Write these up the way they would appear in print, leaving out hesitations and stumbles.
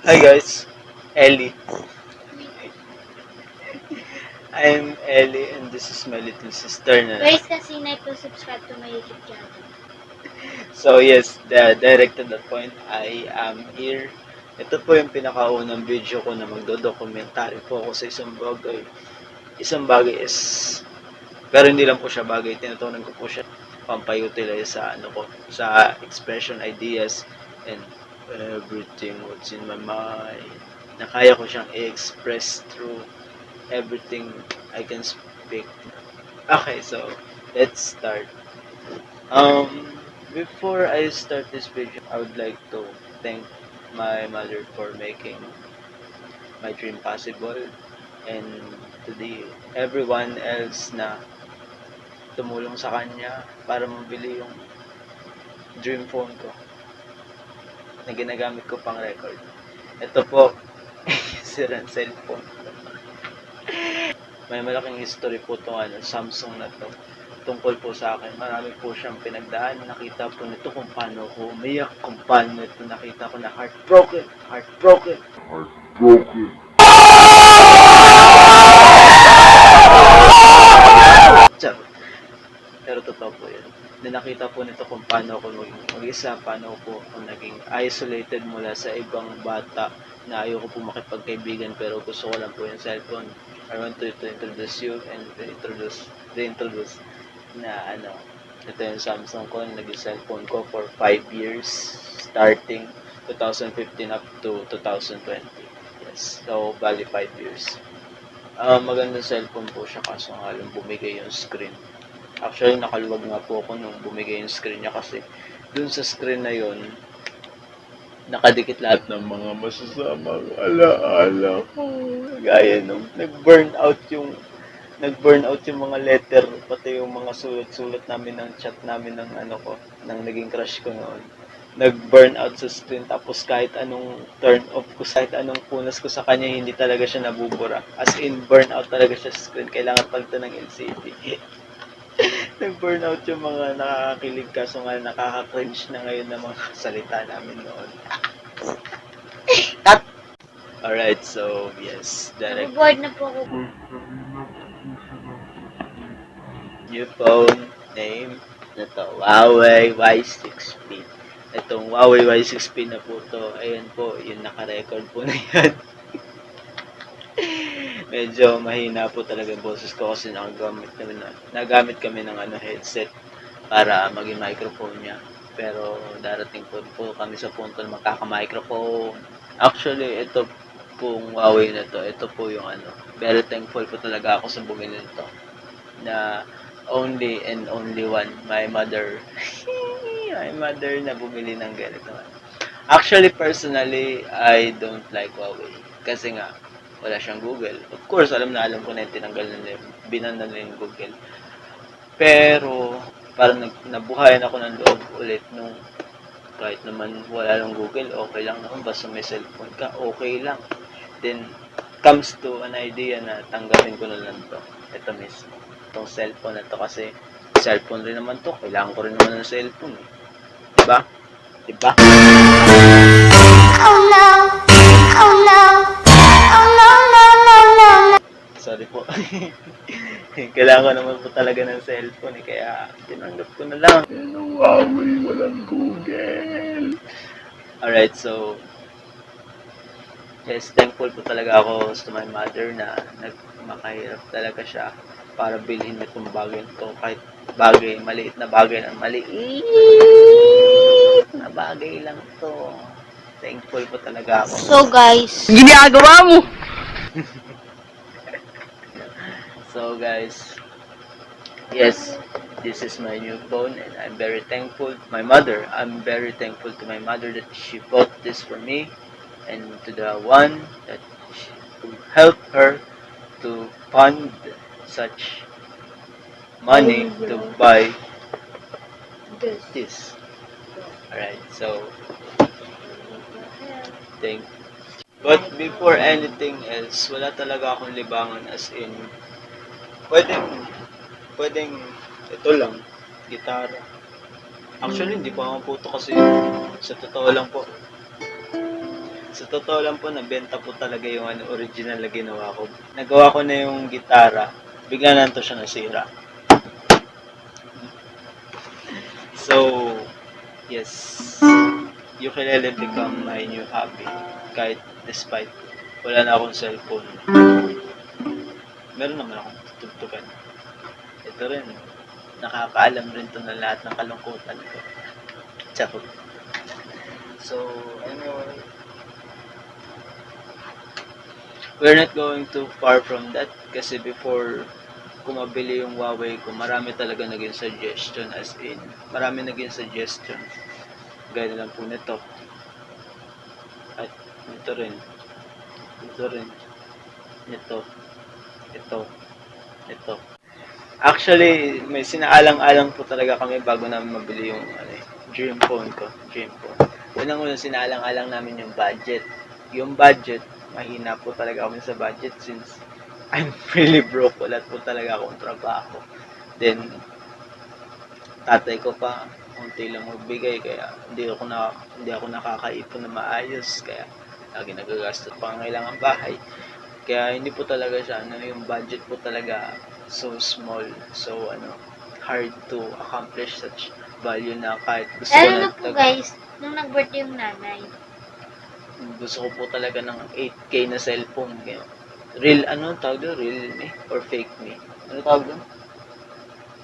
Hi guys, Ellie. I'm Ellie and this is my little sister na. Guys, kasi na to subscribe to my YouTube channel. So yes, direct to the point, I am here. Ito po yung pinakaunang video ko na magdodokumentary po ako sa isang bagay. Isang bagay is, pero hindi lang po siya bagay, tinutunan ko po siya pampay-utilize sa ano ko, sa expression ideas and everything what's in my mind. Na kaya ko siyang i-express through everything I can speak. Okay, so let's start. Before I start this video, I would like to thank my mother for making my dream possible and to the everyone else na tumulong sa kanya para mabili yung dream phone ko na ginagamit ko pang record. Ito po, sirang cellphone. May malaking history po itong Samsung na to. Tungkol po sa akin, marami po siyang pinagdaan. Nakita po nito kung paano ko umiyak, kung paano ito nakita ko na heartbroken. Charot. Pero totoo po yun. Na nakita po nito kung paano ako mag-isa, paano po ako naging isolated mula sa ibang bata na ayoko po makipagkaibigan pero gusto ko lang po yung cellphone. I want to introduce you and reintroduce na ito yung Samsung ko, naging cellphone ko for 5 years, starting 2015 up to 2020. Yes, so bali 5 years. Magandang cellphone po siya kaso nga lang bumigay yung screen. Actually, nakaluwag nga po ako nung bumigay yung screen niya kasi dun sa screen na yon nakadikit lahat ng mga masasamang alaala ko. Gaya nung nag-burn out yung mga letter, pati yung mga sulat-sulat namin ng chat namin ng ng naging crush ko noon. Nag-burn out sa screen tapos kahit anong turn off ko, kahit anong punas ko sa kanya, hindi talaga siya nabubura. As in, burn out talaga siya sa screen. Kailangan palitan ng LCD. Nag-burnout yung mga nakakakilig kaso nga nakaka-cringe na ngayon ng mga salita namin noon. Cut! Alright, so yes, direct. Bored na po ako. New phone name na to, Huawei Y6P. Itong Huawei Y6P na po to, ayan po, yung naka-record po na yan. Medyo mahina po talaga yung boses ko kasi nagamit kami ng headset para maging microphone niya. Pero darating po kami sa punto na magkaka-microphone. Actually, ito pong Huawei na to, ito po yung very thankful po talaga ako sa bumili nito. Na only and only one, my mother. My mother na bumili ng ganito. Actually, personally, I don't like Huawei. Kasi nga, wala siyang Google. Of course, alam ko na yung tinanggal na binanda na yung Google. Pero, parang nabuhayan ako ng loob ulit nung kahit naman wala lang Google, okay lang naman. Basta may cellphone ka, okay lang. Then, comes to an idea na tanggapin ko na lang to. Ito mismo. Itong cellphone na to kasi cellphone rin naman to. Kailangan ko rin naman ng cellphone. Diba? Diba? Oh no! Oh no! Oh no, no, no, no, no! Sorry po. Kailangan ko naman po talaga ng cellphone kaya tinanggap ko na lang. Huawei, walang Google. Alright, so yes, thankful po talaga ako to my mother na nagmakahirap talaga siya para bilhin itong bagay to. Kahit bagay, maliit na bagay lang to. Thankful po talaga ako. So guys, Ginagawa mo! So guys, yes, this is my new phone and I'm very thankful. I'm very thankful to my mother that she bought this for me and to the one that helped her to fund such money to buy this. Alright, so thank. But before anything else, wala talaga akong libangan as in pwedeng ito lang, gitara. Actually, hindi pa ako puto kasi sa totoo lang po. Sa totoo lang po, nabenta po talaga yung original na ginawa ko. Nagawa ko na yung gitara, bigla na to siya nasira. So, yes, ukulele become my new hobby. Kahit despite wala na akong cellphone. Meron naman akong tutugtugan. Ito rin, nakakaalam rin to na lahat ng kalungkutan ko. Charot. So, anyway, we're not going too far from that kasi before ko mabili yung Huawei ko, marami talaga naging suggestion, as in, marami naging suggestion. Gaya na lang po nito. At ito rin. Ito rin. Ito. Ito. Ito. Actually, may sinaalang-alang po talaga kami bago namin mabili yung dream phone ko. Dream phone. Unang-unang sinaalang-alang namin yung budget. Yung budget, mahina po talaga kami sa budget since I'm really broke. Wala po talaga akong trabaho. Then, tatay ko pa, unti lang magbigay, kaya hindi ako nakakaipon na maayos, kaya lagi nagagastos pa ang kailangan bahay. Kaya hindi po talaga siya, yung budget po talaga so small, so hard to accomplish such value na kahit gusto ko Lalo na po guys, nung nag-birthday yung nanay. gusto ko po talaga ng 8K na cellphone. Kaya, real, tawag doon? Real me? Or fake me? Ano tawag doon?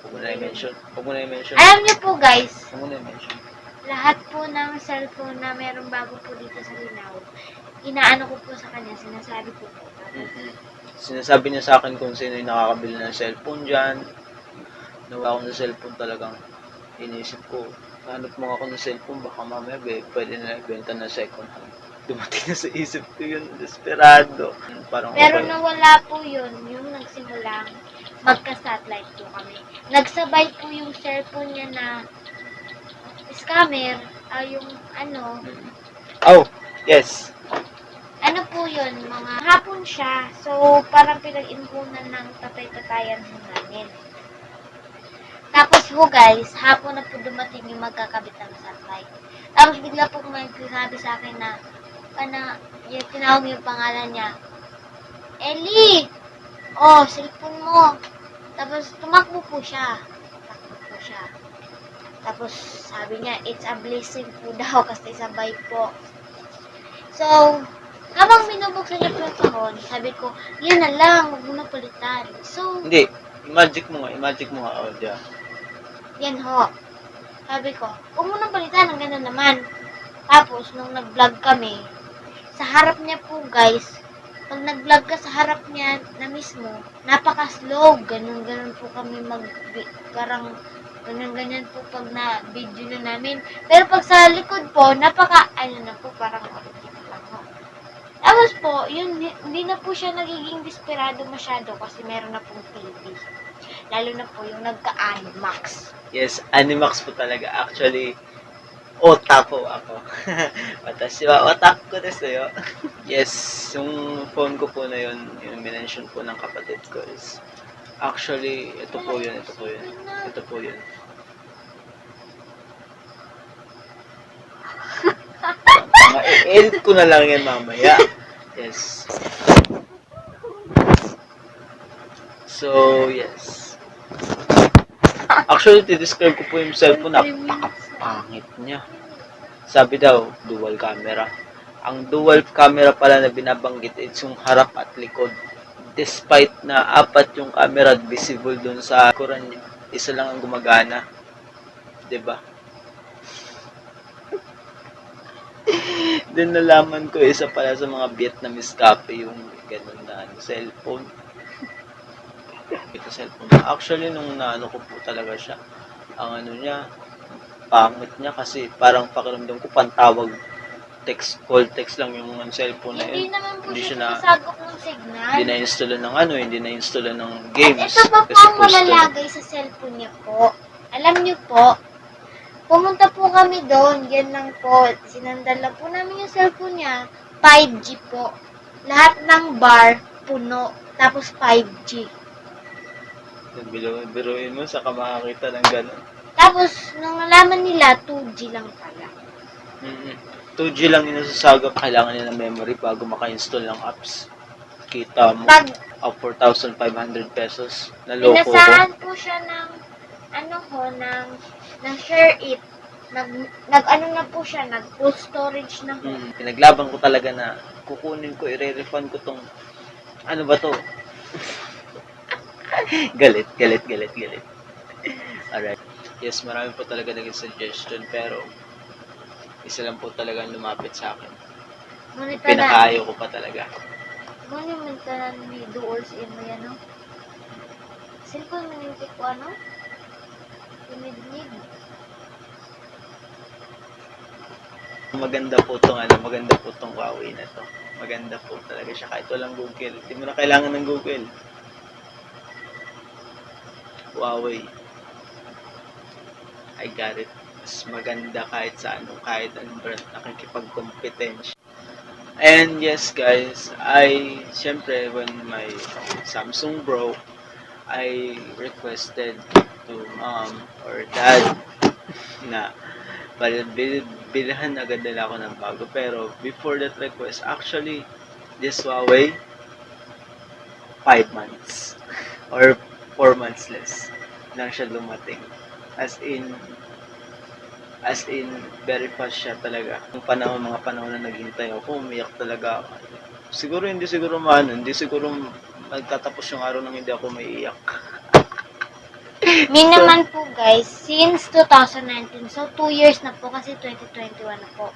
Huwag mo na i-mention. Huwag mo na i-mention. Alam niyo po guys, Huwag mo na i-mention. lahat po ng cellphone na meron bago po dito sa Linaw, inaano ko po sa kanya, sinasabi ko po. Sinasabi niya sa akin kung sino yung nakakabili ng cellphone dyan. Nawa ako ng cellphone talagang inisip ko. Hanap mo ako ng cellphone, baka mamaya pwede na ibenta na second hand. Dumating na sa isip ko yun, desperado. Parang Pero okay. nawala po yun, yung nagsimulang magka-satellite po kami. Nagsabay po yung cellphone niya na scammer, yung Oh, yes. ano po yun, mga hapon siya. So, parang pinag-impunan ng tatay-tatayan ho namin. Tapos ho guys, hapon na po dumating yung magkakabit ng satellite. Tapos bigla po may sabi sa akin na, yung tinawag yung pangalan niya, Ellie! Oh, cellphone mo. Tapos tumakbo po siya. Tapos sabi niya, it's a blessing po daw kasi sabay po. So, habang binubuksan niya po yung kahon, sabi ko, yan na lang, huwag mo na palitan. So, Hindi, i-magic mo nga, Audia. yan ho. Sabi ko, huwag mo nang palitan, ang ganda naman. Tapos, nung nag-vlog kami, sa harap niya po guys, pag nag-vlog ka sa harap niya na mismo, napaka-slow. Ganun po kami parang ganyan po pag na-video na namin. Pero pag sa likod po, parang original lang ho. Tapos po, yun, hindi na po siya nagiging desperado masyado kasi meron na pong TV. Lalo na po yung nagka-Animax. Yes, Animax po talaga. Actually, otaku ako. Watashi wa otaku desu yo. Yes, yung phone ko po na yun, yung minention po ng kapatid ko is actually, ito po yun. Ma-edit ko na lang yan mamaya. Yes. So, yes. Actually, describe ko po yung cellphone, napakapangit niya. Sabi daw, dual camera. Ang dual camera pala na binabanggit, it's yung harap at likod. Despite na apat yung camera visible dun sa kuran niya, isa lang ang gumagana. 'Di ba? Then nalaman ko isa pala sa mga Vietnamese cafe yung ganun na cellphone. Ito cellphone. Actually, nung naano ko po talaga siya, ang niya, pangit niya kasi parang pakiramdam ko pantawag call text lang yung cellphone na Hindi yun. naman po Hindi siya siya na- sumasagok ng signal. Hindi na-installan ng At games. ito pa po Kasi ang post to. malalagay sa cellphone niya po. Alam niyo po, pumunta po kami doon, yan lang po. Sinandal lang po namin yung cellphone niya, 5G po. Lahat ng bar, puno. Tapos 5G. Biruin mo, saka makakita ng gano'n. Tapos, nung nalaman nila, 2G lang pala. 2G lang yung nasasagap, kailangan nila ng memory bago maka-install ng apps. Kita mo, Pag 4,500 pesos. Naloko ko. pinasahan po siya ng, ng share it. Nag-ano na po siya, nag-full storage na po. Pinaglaban ko talaga na kukunin ko, i-refund ko tong, ano ba to? galit. Alright. Yes, marami po talaga naging suggestion, pero isa lang po talaga ang lumapit sa akin. Ngunit Pinakaayo ko pa talaga. ngunit ni duals in mo yan, no? Cellphone mo yung tipo, ano? Tinid-nid. Maganda po tong Huawei na to. Maganda po talaga siya kahit walang Google. Hindi mo na kailangan ng Google. Huawei. I got it. Mas maganda kahit sa kahit anong brand nakikipagkompetensya. And yes guys, syempre when my Samsung broke, I requested to mom or dad na bilhan agad nila ako ng bago. Pero before that request, actually, this Huawei, 5 months or 4 months less lang siya lumating. As in, very fast siya talaga. Yung mga panahon na naghintay ako, umiyak talaga ako. Hindi siguro magtatapos yung araw nang hindi ako maiiyak. Me naman po guys, since 2019, so 2 years na po kasi 2021 na po.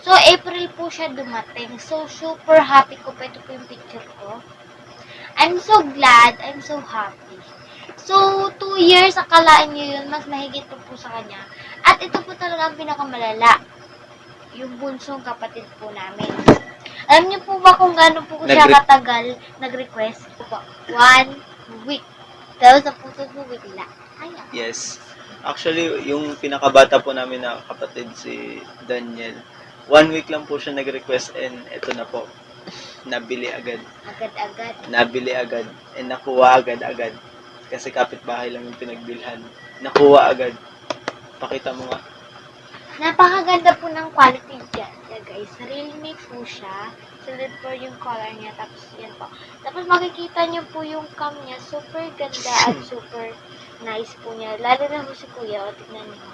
So April po siya dumating. So super happy ko po. Ito po yung picture ko. I'm so glad, I'm so happy. So 2 years, akalaan nyo yun, mas mahigit po sa kanya. At ito po talaga ang pinakamalala. Yung bunsong kapatid po namin. Alam niyo po ba kung gaano po siya katagal nag-request? 1 week. Tapos napunta po bigla. Ayan. Yes. Actually, yung pinakabata po namin na kapatid, si Daniel, 1 week lang po siya nag-request and ito na po. Nabili agad. Agad-agad. Nabili agad. And nakuha agad-agad. Kasi kapitbahay lang yung pinagbilhan. Nakuha agad. Pakita mo nga. Napakaganda po ng quality niya, guys. Realme po siya. Solid po yung color niya. Tapos, yan po. Tapos, makikita niyo po yung cam niya. Super ganda at super nice po niya. Lalo na po si Kuya. O, tignan niyo.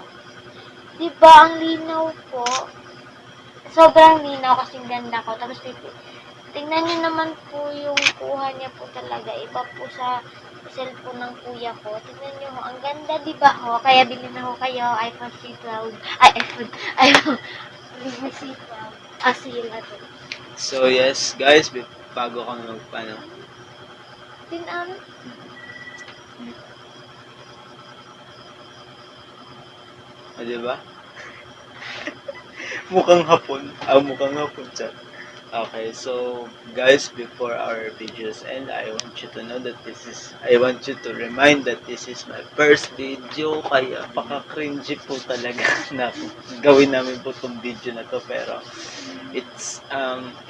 Diba, ang linaw po. Sobrang linaw kasing ganda ko. Tapos, tingnan niyo naman po yung kuha niya po talaga. Iba po sa cellphone ng kuya ko. Tingnan niyo, ang ganda, diba ho? Kaya bilhin na ho kayo, iPhone C12. iPhone C12. Asil na to. So, yes, guys, bago kami magpano. Tinan. Diba? Mukhang hapon. Mukhang hapon siya. Okay, so guys, before our videos end, I want you to know that I want you to remind that this is my first video, kaya paka-cringy po talaga na gawin namin po itong video na to, pero it's,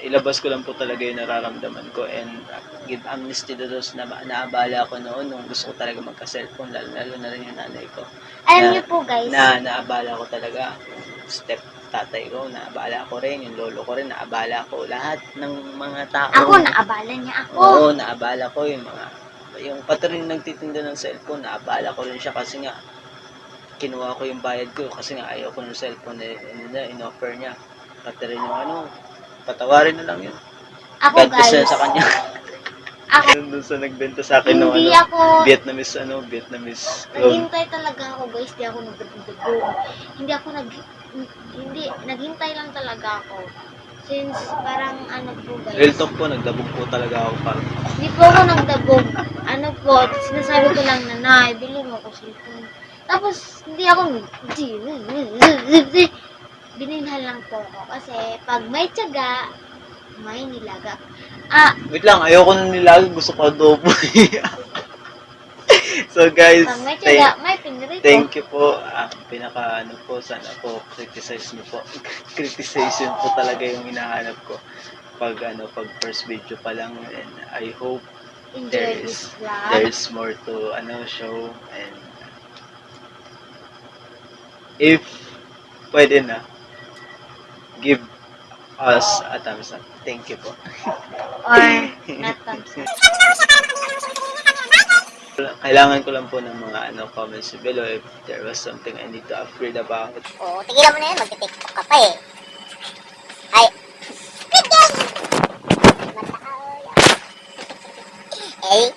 ilabas ko lang po talaga yung nararamdaman ko and give amnesty to those na naabala ko noon nung gusto ko talaga magka-cellphone, lalo na rin yung nanay ko. Alam niyo po guys, Naabala ko talaga, step tatay ko, naabala ko rin, yung lolo ko rin, naabala ko, lahat ng mga tao. ako, naabala niya ako. Oo, naabala ko yung pati rin nagtitinda ng cellphone, naabala ko rin siya kasi nga, kinuha ko yung bayad ko kasi nga ayaw ko ng cellphone in-offer niya. Pati rin yung patawarin na lang yun. Ako God bless guys, na sa kanya. ako, Doon sa nagbenta sa akin ng hindi ako, Vietnamese clove. naghintay talaga ako guys, hindi ako nagdagdag. Naghintay lang talaga ako. Since parang po guys. Real talk po, nagdabog po talaga ako parang. Hindi po ako nagdabog. Sinasabi ko lang na, Nay, bili mo ako cellphone. Tapos, hindi ako, binilhan lang po ako. Kasi, pag may tiyaga, may nilaga. Wait lang, ayoko nang nilaga, gusto ko adobo. So guys, Pag may tiyaga, may pinrito. thank you po. Sana po, criticize niyo po. Criticization po talaga yung hinahanap ko. Pag first video pa lang, and I hope Enjoy this vlog. there's more to show, and if pwede na, give us a thumbs up. Thank you po. Or not thumbs up. Kailangan ko lang po ng mga comments below if there was something I need to upgrade about. Oo, tigilan mo na yan. Magti-tiktok ka pa eh. Ay. Good game! Matao yan. Eh,